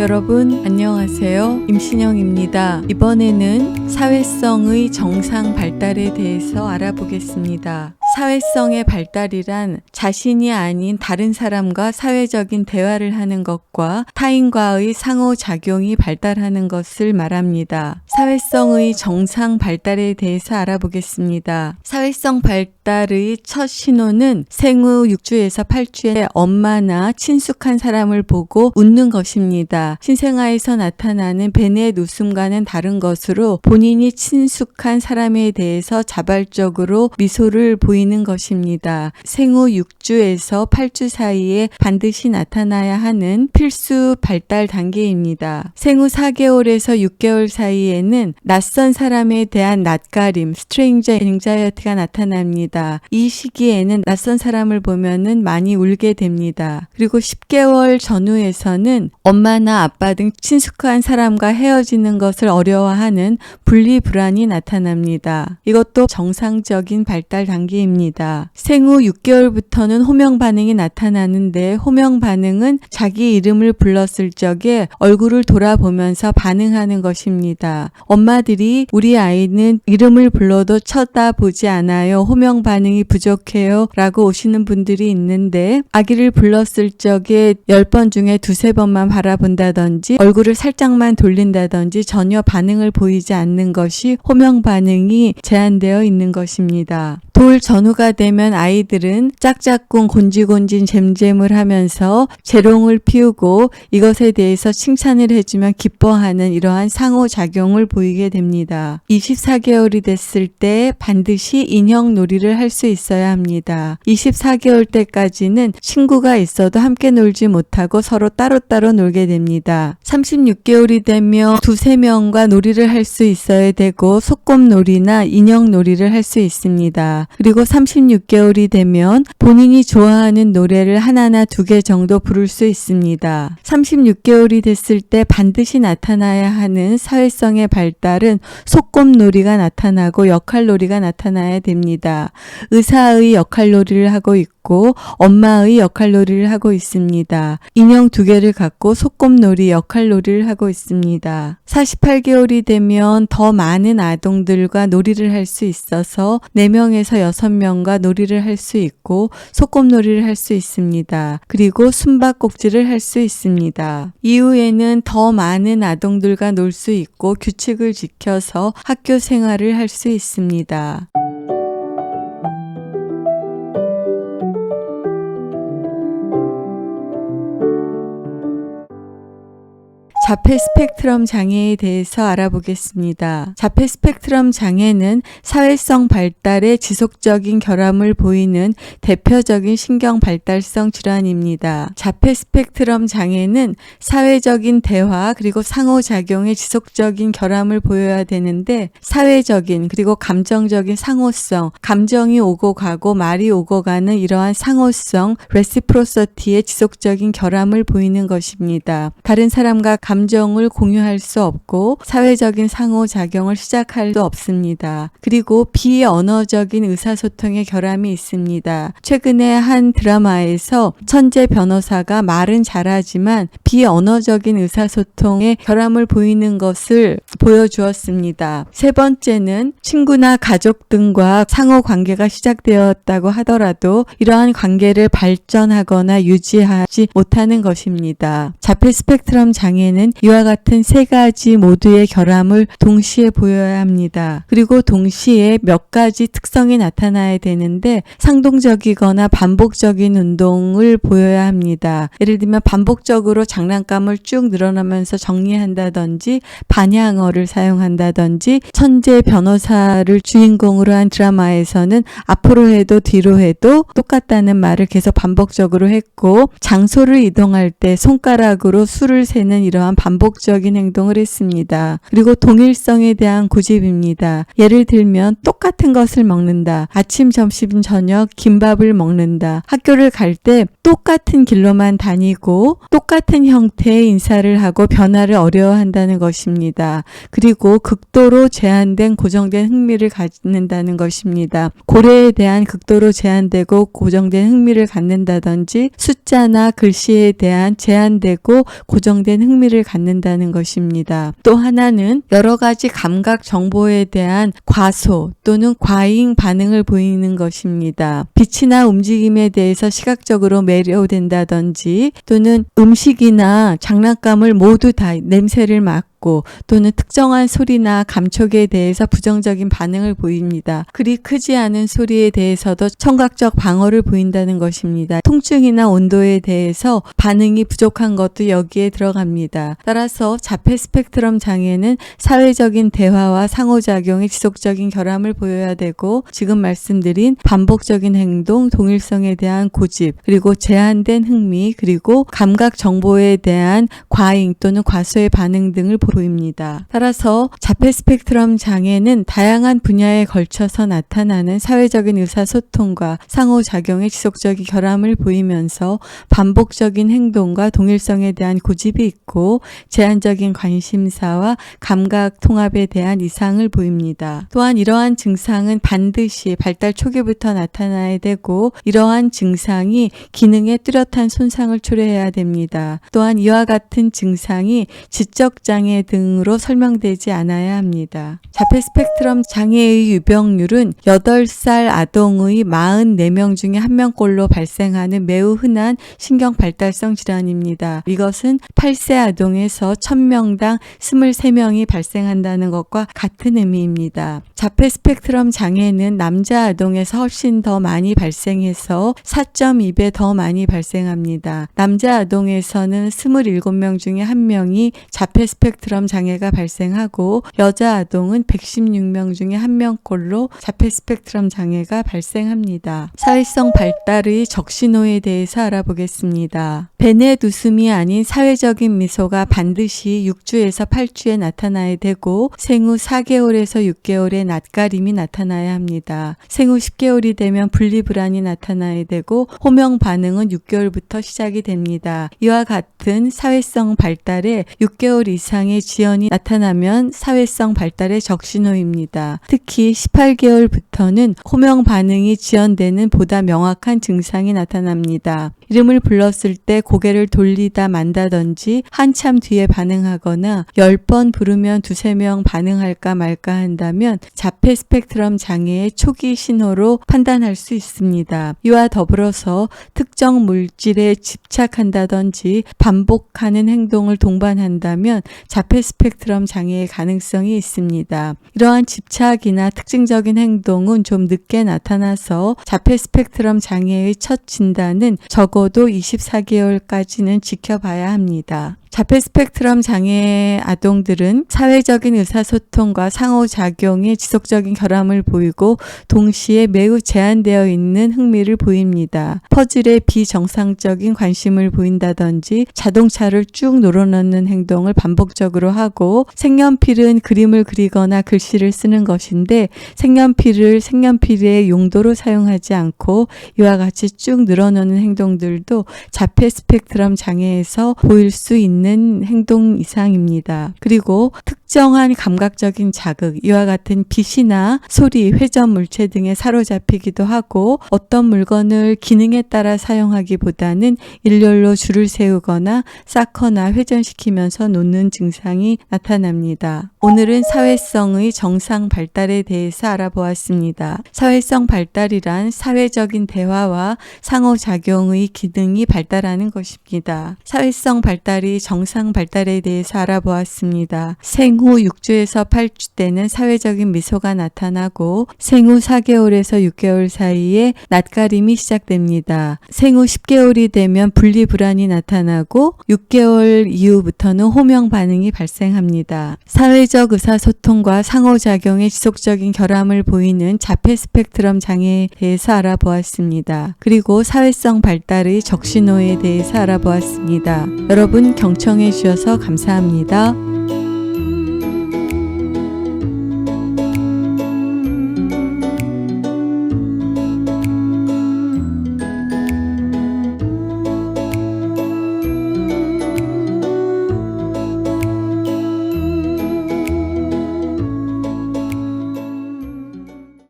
여러분 안녕하세요. 임신영입니다. 이번에는 사회성의 정상 발달에 대해서 알아보겠습니다. 사회성의 발달이란 자신이 아닌 다른 사람과 사회적인 대화를 하는 것과 타인과의 상호작용이 발달하는 것을 말합니다. 사회성의 정상 발달에 대해서 알아보겠습니다. 사회성 발달의 첫 신호는 생후 6주에서 8주에 엄마나 친숙한 사람을 보고 웃는 것입니다. 신생아에서 나타나는 벤의 웃음과는 다른 것으로 본인이 친숙한 사람에 대해서 자발적으로 미소를 보이는 것입니다. 생후 6주에서 8주 사이에 반드시 나타나야 하는 필수 발달 단계입니다. 생후 4개월에서 6개월 사이에는 낯선 사람에 대한 낯가림, 스트레인저 앵자이어티가 나타납니다. 이 시기에는 낯선 사람을 보면은 많이 울게 됩니다. 그리고 10개월 전후에서는 엄마나 아빠 등 친숙한 사람과 헤어지는 것을 어려워하는 분리불안이 나타납니다. 이것도 정상적인 발달 단계입니다. 생후 6개월부터는 호명 반응이 나타나는데 호명 반응은 자기 이름을 불렀을 적에 얼굴을 돌아보면서 반응하는 것입니다. 엄마들이 우리 아이는 이름을 불러도 쳐다보지 않아요. 호명 반응이 부족해요. 라고 오시는 분들이 있는데 아기를 불렀을 적에 10번 중에 2-3번만 바라본다든지 얼굴을 살짝만 돌린다든지 전혀 반응을 보이지 않는 것이 호명 반응이 제한되어 있는 것입니다. 돌 전후가 되면 아이들은 짝짝꿍 곤지곤진 잼잼을 하면서 재롱을 피우고 이것에 대해서 칭찬을 해주면 기뻐하는 이러한 상호작용을 보이게 됩니다. 24개월이 됐을 때 반드시 인형놀이를 할 수 있어야 합니다. 24개월 때까지는 친구가 있어도 함께 놀지 못하고 서로 따로따로 놀게 됩니다. 36개월이 되면 2-3명과 놀이를 할 수 있어야 되고 소꿉놀이나 인형놀이를 할 수 있습니다. 그리고 36개월이 되면 본인이 좋아하는 노래를 하나나 2개 정도 부를 수 있습니다. 36개월이 됐을 때 반드시 나타나야 하는 사회성의 발달은 소꿉놀이가 나타나고 역할놀이가 나타나야 됩니다. 의사의 역할놀이를 하고 있고 엄마의 역할놀이를 하고 있습니다. 인형 2개를 갖고 소꿉놀이 역할놀이를 하고 있습니다. 48개월이 되면 더 많은 아동들과 놀이를 할 수 있어서 4명에서 6명과 놀이를 할 수 있고 소꿉놀이를 할 수 있습니다. 그리고 숨바꼭질을 할 수 있습니다. 이후에는 더 많은 아동들과 놀 수 있고 규칙을 지켜서 학교 생활을 할 수 있습니다. 자폐 스펙트럼 장애에 대해서 알아보겠습니다. 자폐 스펙트럼 장애는 사회성 발달에 지속적인 결함을 보이는 대표적인 신경 발달성 질환입니다. 자폐 스펙트럼 장애는 사회적인 대화 그리고 상호작용에 지속적인 결함을 보여야 되는데 사회적인 그리고 감정적인 상호성, 감정이 오고 가고 말이 오고 가는 이러한 상호성, 레시프로서티에 지속적인 결함을 보이는 것입니다. 다른 사람과 감정을 공유할 수 없고 사회적인 상호작용을 시작할 수 없습니다. 그리고 비언어적인 의사소통의 결함이 있습니다. 최근에 한 드라마에서 천재 변호사가 말은 잘하지만 비언어적인 의사소통의 결함을 보이는 것을 보여주었습니다. 세 번째는 친구나 가족 등과 상호관계가 시작되었다고 하더라도 이러한 관계를 발전하거나 유지하지 못하는 것입니다. 자폐 스펙트럼 장애는 이와 같은 3가지 모두의 결함을 동시에 보여야 합니다. 그리고 동시에 몇 가지 특성이 나타나야 되는데 상동적이거나 반복적인 운동을 보여야 합니다. 예를 들면 반복적으로 장난감을 쭉 늘어나면서 정리한다든지 반향어를 사용한다든지 천재 변호사를 주인공으로 한 드라마에서는 앞으로 해도 뒤로 해도 똑같다는 말을 계속 반복적으로 했고 장소를 이동할 때 손가락으로 수를 세는 이러한 반복적인 행동을 했습니다. 그리고 동일성에 대한 고집입니다. 예를 들면 똑같은 것을 먹는다. 아침, 점심, 저녁 김밥을 먹는다. 학교를 갈 때 똑같은 길로만 다니고 똑같은 형태의 인사를 하고 변화를 어려워한다는 것입니다. 그리고 극도로 제한된 고정된 흥미를 갖는다는 것입니다. 고래에 대한 극도로 제한되고 고정된 흥미를 갖는다든지 숫자나 글씨에 대한 제한되고 고정된 흥미를 흥미를 갖는다는 것입니다. 또 하나는 여러 가지 감각 정보에 대한 과소 또는 과잉 반응을 보이는 것입니다. 빛이나 움직임에 대해서 시각적으로 매료된다든지 또는 음식이나 장난감을 모두 다 냄새를 맡고 또는 특정한 소리나 감촉에 대해서 부정적인 반응을 보입니다. 그리 크지 않은 소리에 대해서도 청각적 방어를 보인다는 것입니다. 통증이나 온도에 대해서 반응이 부족한 것도 여기에 들어갑니다. 따라서 자폐 스펙트럼 장애는 사회적인 대화와 상호작용의 지속적인 결함을 보여야 되고 지금 말씀드린 반복적인 행동, 동일성에 대한 고집, 그리고 제한된 흥미, 그리고 감각 정보에 대한 과잉 또는 과소의 반응 등을 보입니다. 따라서 자폐 스펙트럼 장애는 다양한 분야에 걸쳐서 나타나는 사회적인 의사소통과 상호작용의 지속적인 결함을 보이면서 반복적인 행동과 동일성에 대한 고집이 있고 제한적인 관심사와 감각 통합에 대한 이상을 보입니다. 또한 이러한 증상은 반드시 발달 초기부터 나타나야 되고 이러한 증상이 기능에 뚜렷한 손상을 초래해야 됩니다. 또한 이와 같은 증상이 지적장애 등으로 설명되지 않아야 합니다. 자폐 스펙트럼 장애의 유병률은 8살 아동의 44명 중에 1명꼴로 발생하는 매우 흔한 신경 발달성 질환입니다. 이것은 8세 아동에서 1000명당 23명이 발생한다는 것과 같은 의미입니다. 자폐 스펙트럼 장애는 남자 아동에서 훨씬 더 많이 발생해서 4.2배 더 많이 발생합니다. 남자 아동에서는 27명 중에 1명이 자폐 스펙트럼 장애가 발생하고 여자 아동은 116명 중에 1명꼴로 자폐 스펙트럼 장애가 발생합니다. 사회성 발달의 적신호에 대해서 알아보겠습니다. 벤의 웃음이 아닌 사회적인 미소가 반드시 6주에서 8주에 나타나야 되고 생후 4개월에서 6개월에 낯가림이 나타나야 합니다. 생후 10개월이 되면 분리불안이 나타나야 되고 호명 반응은 6개월부터 시작이 됩니다. 이와 같은 사회성 발달에 6개월 이상의 지연이 나타나면 사회성 발달의 적신호입니다. 특히 18개월부터는 호명 반응이 지연되는 보다 명확한 증상이 나타납니다. 이름을 불렀을 때 고개를 돌리다 만다든지 한참 뒤에 반응하거나 10번 부르면 2-3명 반응할까 말까 한다면 자폐 스펙트럼 장애의 초기 신호로 판단할 수 있습니다. 이와 더불어서 특정 물질에 집착한다든지 반복하는 행동을 동반한다면 자폐 스펙트럼 장애의 가능성이 있습니다. 이러한 집착이나 특징적인 행동은 좀 늦게 나타나서 자폐 스펙트럼 장애의 첫 진단은 적어도 24개월까지는 지켜봐야 합니다. 자폐 스펙트럼 장애 아동들은 사회적인 의사소통과 상호작용에 지속적인 결함을 보이고 동시에 매우 제한되어 있는 흥미를 보입니다. 퍼즐에 비정상적인 관심을 보인다든지 자동차를 쭉 늘어놓는 행동을 반복적으로 하고 색연필은 그림을 그리거나 글씨를 쓰는 것인데 색연필을 색연필의 용도로 사용하지 않고 이와 같이 쭉 늘어놓는 행동들도 자폐 스펙트럼 장애에서 보일 수 있는 행동 이상입니다. 그리고 특정한 감각적인 자극, 이와 같은 빛이나 소리, 회전 물체 등에 사로잡히기도 하고 어떤 물건을 기능에 따라 사용하기보다는 일렬로 줄을 세우거나 쌓거나 회전시키면서 놓는 증상이 나타납니다. 오늘은 사회성의 정상 발달에 대해서 알아보았습니다. 사회성 발달이란 사회적인 대화와 상호작용의 기능이 발달하는 것입니다. 사회성 발달이 정상 발달에 대해서 알아보았습니다. 생후 6주에서 8주 때는 사회적인 미소가 나타나고 생후 4개월에서 6개월 사이에 낯가림이 시작됩니다. 생후 10개월이 되면 분리불안이 나타나고 6개월 이후부터는 호명 반응이 발생합니다. 사회적 의사소통과 상호작용의 지속적인 결함을 보이는 자폐 스펙트럼 장애에 대해서 알아보았습니다. 그리고 사회성 발달의 적신호에 대해서 알아보았습니다. 여러분 경청해 주셔서 감사합니다.